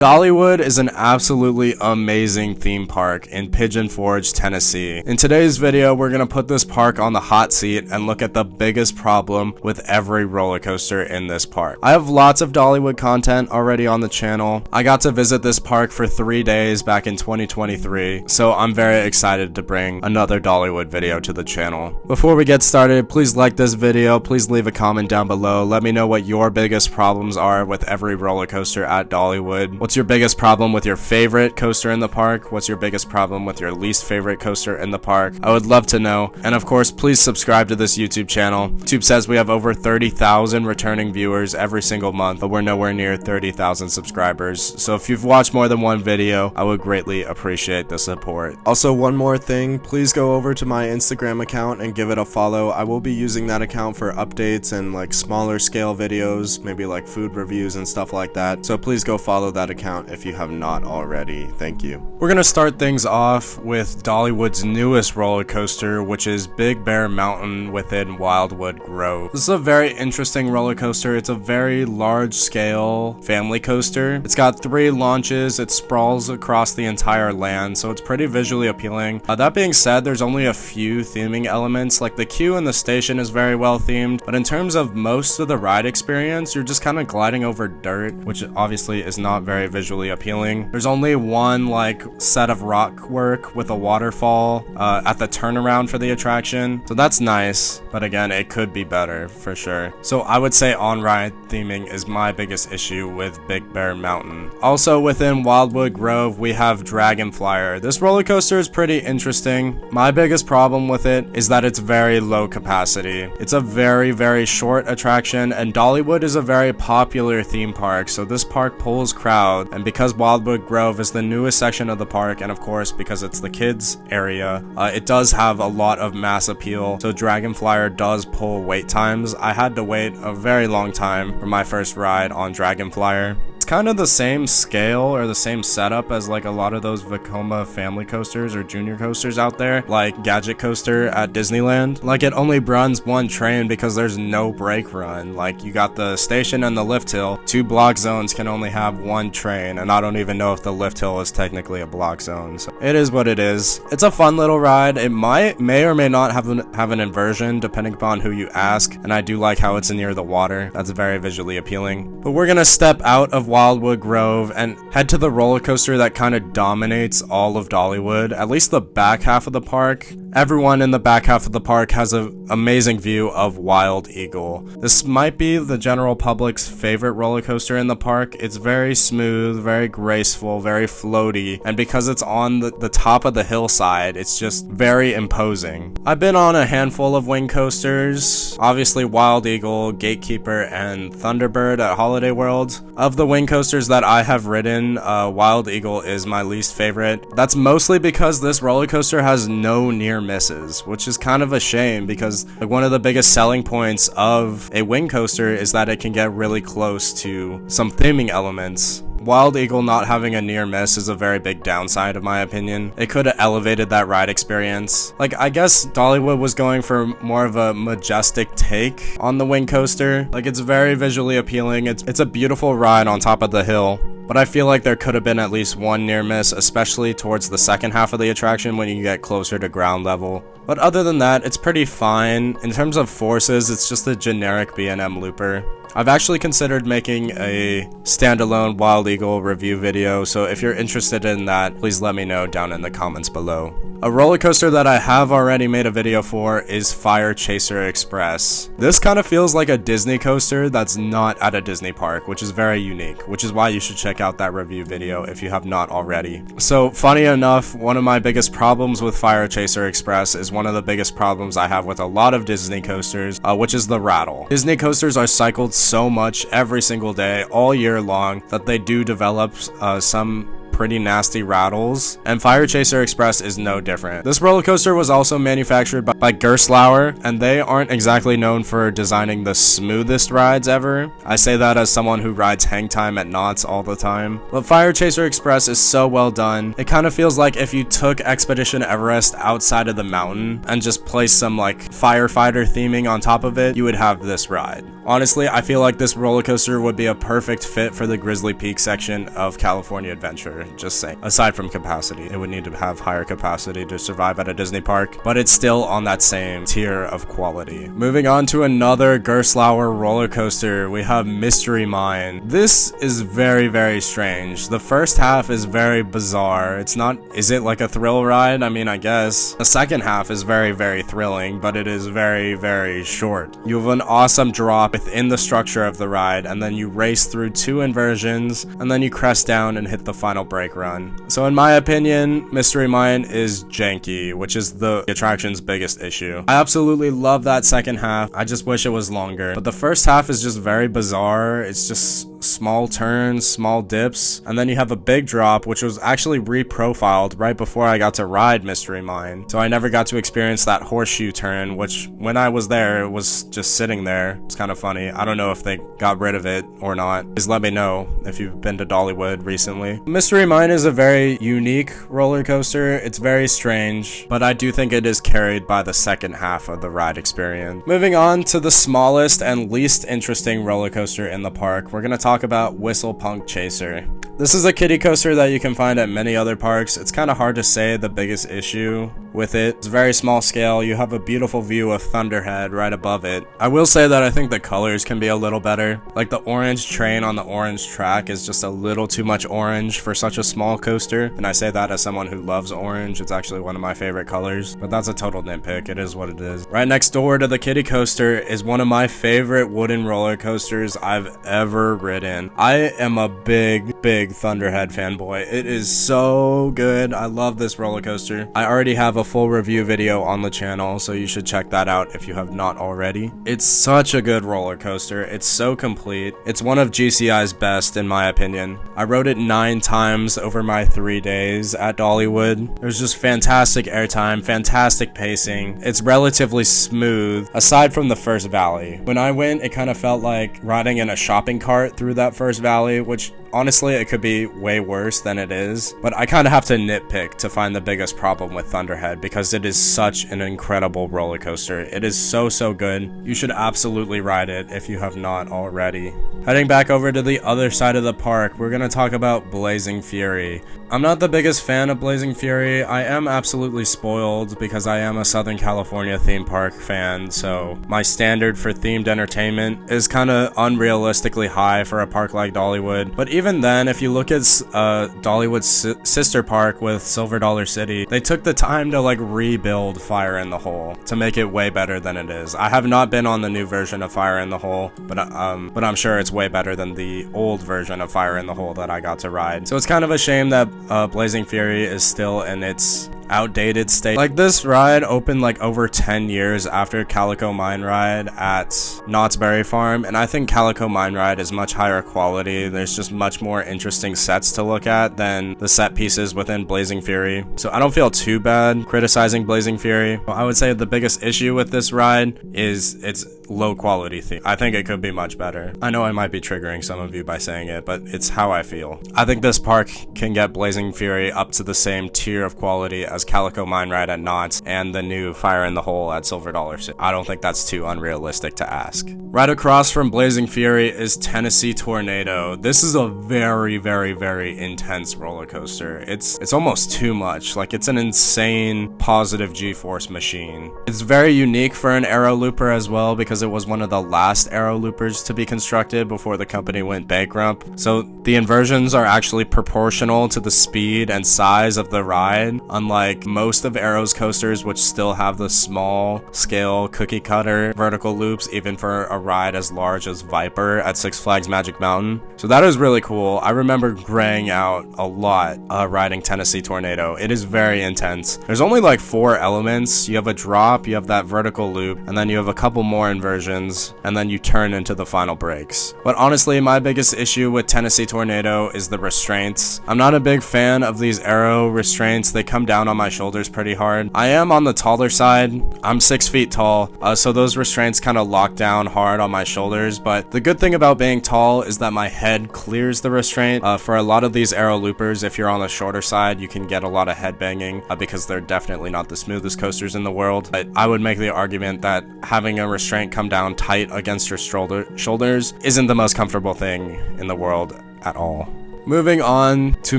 Dollywood is an absolutely amazing theme park in Pigeon Forge, Tennessee. In today's video, we're going to put this park on the hot seat and look at the biggest problem with every roller coaster in this park. I have lots of Dollywood content already on the channel. I got to visit this park for 3 days back in 2023, so I'm very excited to bring another Dollywood video to the channel. Before we get started, please like this video, please leave a comment down below. Let me know what your biggest problems are with every roller coaster at Dollywood. What's your biggest problem with your favorite coaster in the park? What's your biggest problem with your least favorite coaster in the park? I would love to know. And of course, please subscribe to this YouTube channel. YouTube says we have over 30,000 returning viewers every single month, but we're nowhere near 30,000 subscribers. So if you've watched more than one video, I would greatly appreciate the support. Also, one more thing, please go over to my Instagram account and give it a follow. I will be using that account for updates and like smaller scale videos, maybe like food reviews and stuff like that. So please go follow that account if you have not already. Thank you. We're gonna start things off with Dollywood's newest roller coaster, which is Big Bear Mountain within Wildwood Grove. This is a very interesting roller coaster. It's a very large scale family coaster. It's got 3 launches. It sprawls across the entire land, so it's pretty visually appealing. That being said, there's only a few theming elements, like the queue in the station is very well themed, but in terms of most of the ride experience, you're just kind of gliding over dirt, which obviously is not very visually appealing. There's only one like set of rock work with a waterfall at the turnaround for the attraction, so that's nice, but again, it could be better for sure. So I would say on-ride theming is my biggest issue with Big Bear Mountain. Also within Wildwood Grove, we have Flier. This roller coaster is pretty interesting. My biggest problem with it is that it's very low capacity. It's a very short attraction, and Dollywood is a very popular theme park, so this park pulls crowd, and because Wildwood Grove is the newest section of the park, and of course because it's the kids area, it does have a lot of mass appeal, so Flier does pull wait times. I had to wait a very long time for my first ride on Flier. It's kind of the same scale or the same setup as like a lot of those Vekoma family coasters or junior coasters out there, like Gadget Coaster at Disneyland. Like, it only runs one train because there's no brake run. Like, you got the station and the lift hill. 2 block zones can only have one train, and I don't even know if the lift hill is technically a block zone. So it is what it is. It's a fun little ride. It may or may not have an inversion depending upon who you ask, and I do like how it's near the water. That's very visually appealing. But we're gonna step out of Wildwood Grove and head to the roller coaster that kind of dominates all of Dollywood, at least the back half of the park. Everyone in the back half of the park has an amazing view of Wild Eagle. This might be the general public's favorite roller coaster in the park. It's very smooth, very graceful, very floaty, and because it's on the top of the hillside, it's just very imposing. I've been on a handful of wing coasters, obviously Wild Eagle, Gatekeeper, and Thunderbird at Holiday World. Of the wing coasters that I have ridden, Wild Eagle is my least favorite. That's mostly because this roller coaster has no near misses, which is kind of a shame because like one of the biggest selling points of a wing coaster is that it can get really close to some theming elements. Wild Eagle not having a near miss is a very big downside in my opinion. It could have elevated that ride experience. Like, I guess Dollywood was going for more of a majestic take on the wing coaster. Like, it's very visually appealing. It's a beautiful ride on top of the hill. But I feel like there could have been at least one near miss, especially towards the second half of the attraction when you get closer to ground level. But other than that, it's pretty fine. In terms of forces, it's just a generic B&M looper. I've actually considered making a standalone Wild Eagle review video, so if you're interested in that, please let me know down in the comments below. A roller coaster that I have already made a video for is Firechaser Express. This kind of feels like a Disney coaster that's not at a Disney park, which is very unique, which is why you should check out that review video if you have not already. So, funny enough, one of my biggest problems with Firechaser Express is one of the biggest problems I have with a lot of Disney coasters, which is the rattle. Disney coasters are cycled so much every single day, all year long, that they do develop some pretty nasty rattles, and Firechaser Express is no different. This roller coaster was also manufactured by Gerstlauer, and they aren't exactly known for designing the smoothest rides ever. I say that as someone who rides hang time at Knott's all the time. But Firechaser Express is so well done. It kind of feels like if you took Expedition Everest outside of the mountain and just placed some like firefighter theming on top of it, you would have this ride. Honestly, I feel like this roller coaster would be a perfect fit for the Grizzly Peak section of California Adventure. Just saying. Aside from capacity, it would need to have higher capacity to survive at a Disney park, but it's still on that same tier of quality. Moving on to another Gerstlauer roller coaster, we have Mystery Mine. This is very, very strange. The first half is very bizarre. It's not, is it like a thrill ride? I mean, I guess. The second half is very, very thrilling, but it is very, very short. You have an awesome drop within the structure of the ride, and then you race through 2 inversions, and then you crest down and hit the final brake run. So in my opinion, Mystery Mine is janky, which is the attraction's biggest issue. I absolutely love that second half. I just wish it was longer. But the first half is just very bizarre. It's just small turns, small dips, and then you have a big drop, which was actually reprofiled right before I got to ride Mystery Mine. So I never got to experience that horseshoe turn, which when I was there, it was just sitting there. It's kind of funny. I don't know if they got rid of it or not. Please let me know if you've been to Dollywood recently. Mystery Mine is a very unique roller coaster. It's very strange, but I do think it is carried by the second half of the ride experience. Moving on to the smallest and least interesting roller coaster in the park, we're going to talk about Whistle Punk Chaser. This is a kiddie coaster that you can find at many other parks. It's kind of hard to say the biggest issue with it. It's very small scale. You have a beautiful view of Thunderhead right above it. I will say that I think the colors can be a little better. Like the orange train on the orange track is just a little too much orange for such a small coaster. And I say that as someone who loves orange. It's actually one of my favorite colors, but that's a total nitpick. It is what it is. Right next door to the kiddie coaster is one of my favorite wooden roller coasters I've ever ridden. I am a big Thunderhead fanboy. It is so good. I love this roller coaster. I already have a full review video on the channel, so you should check that out if you have not already. It's such a good roller coaster. It's so complete. It's one of GCI's best in my opinion. I rode it 9 times over my 3 days at Dollywood. There's just fantastic airtime, fantastic pacing. It's relatively smooth, aside from the first valley. When I went, it kind of felt like riding in a shopping cart through that first valley, which honestly, it could be way worse than it is, but I kind of have to nitpick to find the biggest problem with Thunderhead because it is such an incredible roller coaster. It is so good. You should absolutely ride it if you have not already. Heading back over to the other side of the park, we're going to talk about Blazing Fury. I'm not the biggest fan of Blazing Fury. I am absolutely spoiled because I am a Southern California theme park fan, so my standard for themed entertainment is kind of unrealistically high for a park like Dollywood. But even then, if you look at Dollywood's sister park with Silver Dollar City, they took the time to like rebuild Fire in the Hole to make it way better than it is. I have not been on the new version of Fire in the Hole, but I'm sure it's way better than the old version of Fire in the Hole that I got to ride. So it's kind of a shame that Blazing Fury is still in its outdated state. Like this ride opened like over 10 years after Calico Mine Ride at Knott's Berry Farm, and I think Calico Mine Ride is much higher quality. There's just much more interesting sets to look at than the set pieces within Blazing Fury. So I don't feel too bad criticizing Blazing Fury. I would say the biggest issue with this ride is its low quality theme. I think it could be much better. I know I might be triggering some of you by saying it, but it's how I feel. I think this park can get Blazing Fury up to the same tier of quality as Calico Mine Ride at Knott's and the new Fire in the Hole at Silver Dollar City. I don't think that's too unrealistic to ask. Right across from Blazing Fury is Tennessee Tornado. This is a very intense roller coaster. It's almost too much. Like, it's an insane positive G-force machine. It's very unique for an aero looper as well because it was one of the last aero loopers to be constructed before the company went bankrupt. So the inversions are actually proportional to the speed and size of the ride, unlike like most of Arrow's coasters, which still have the small scale cookie cutter vertical loops, even for a ride as large as Viper at Six Flags Magic Mountain. So that is really cool. I remember graying out a lot riding Tennessee Tornado. It is very intense. There's only like 4 elements. You have a drop, you have that vertical loop, and then you have a couple more inversions, and then you turn into the final breaks. But honestly, my biggest issue with Tennessee Tornado is the restraints. I'm not a big fan of these Arrow restraints. They come down on my shoulders pretty hard. I am on the taller side. I'm 6 feet tall, so those restraints kind of lock down hard on my shoulders. But the good thing about being tall is that my head clears the restraint. For a lot of these Arrow loopers, if you're on the shorter side, you can get a lot of head banging because they're definitely not the smoothest coasters in the world. But I would make the argument that having a restraint come down tight against your shoulders isn't the most comfortable thing in the world at all. Moving on to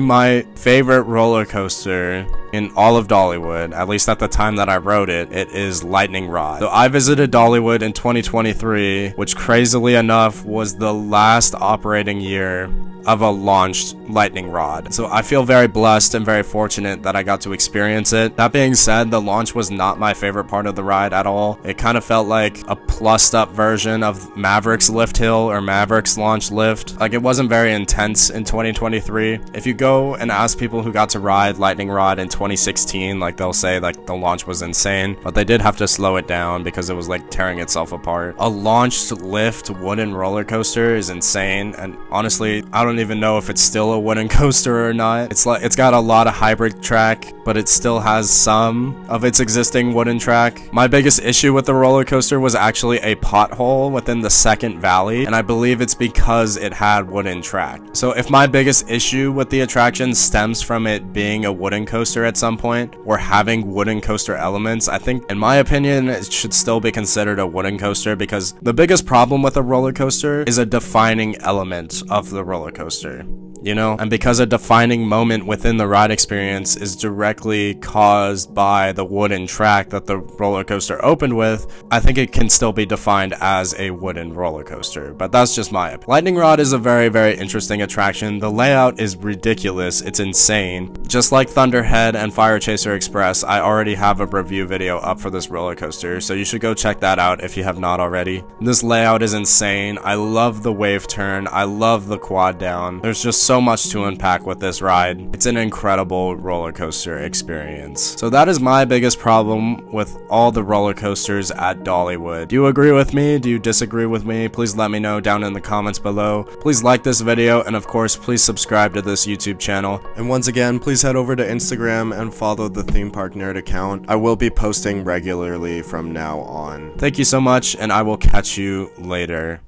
my favorite roller coaster in all of Dollywood, at least at the time that I wrote it, it is Lightning Rod. So I visited Dollywood in 2023, which crazily enough was the last operating year of a launched Lightning Rod. So I feel very blessed and very fortunate that I got to experience it. That being said, the launch was not my favorite part of the ride at all. It kind of felt like a plussed up version of Maverick's Lift Hill or Maverick's Launch Lift. Like, it wasn't very intense in 2023. If you go and ask people who got to ride Lightning Rod in 2016, like, they'll say like the launch was insane, but they did have to slow it down because it was like tearing itself apart. A launched lift wooden roller coaster is insane, and honestly, I don't even know if it's still a wooden coaster or not. It's got a lot of hybrid track, but it still has some of its existing wooden track. My biggest issue with the roller coaster was actually a pothole within the second valley, and I believe it's because it had wooden track. So if my biggest issue with the attraction stems from it being a wooden coaster at some point, or having wooden coaster elements, I think, in my opinion, it should still be considered a wooden coaster, because the biggest problem with a roller coaster is a defining element of the roller coaster, you know? And because a defining moment within the ride experience is directly caused by the wooden track that the roller coaster opened with, I think it can still be defined as a wooden roller coaster. But that's just my opinion. Lightning Rod is a very, very interesting attraction. The layout is ridiculous. It's insane. Just like Thunderhead and Firechaser Express, I already have a review video up for this roller coaster, so you should go check that out if you have not already. This layout is insane. I love the wave turn. I love the quad down. There's just so much to unpack with this ride. It's an incredible roller coaster experience. So that is my biggest problem with all the roller coasters at Dollywood. Do you agree with me? Do you disagree with me? Please let me know down in the comments below. Please like this video, and of course, please subscribe to this YouTube channel. And once again, please head over to Instagram and follow the Theme Park Nerd account. I will be posting regularly from now on. Thank you so much, and I will catch you later.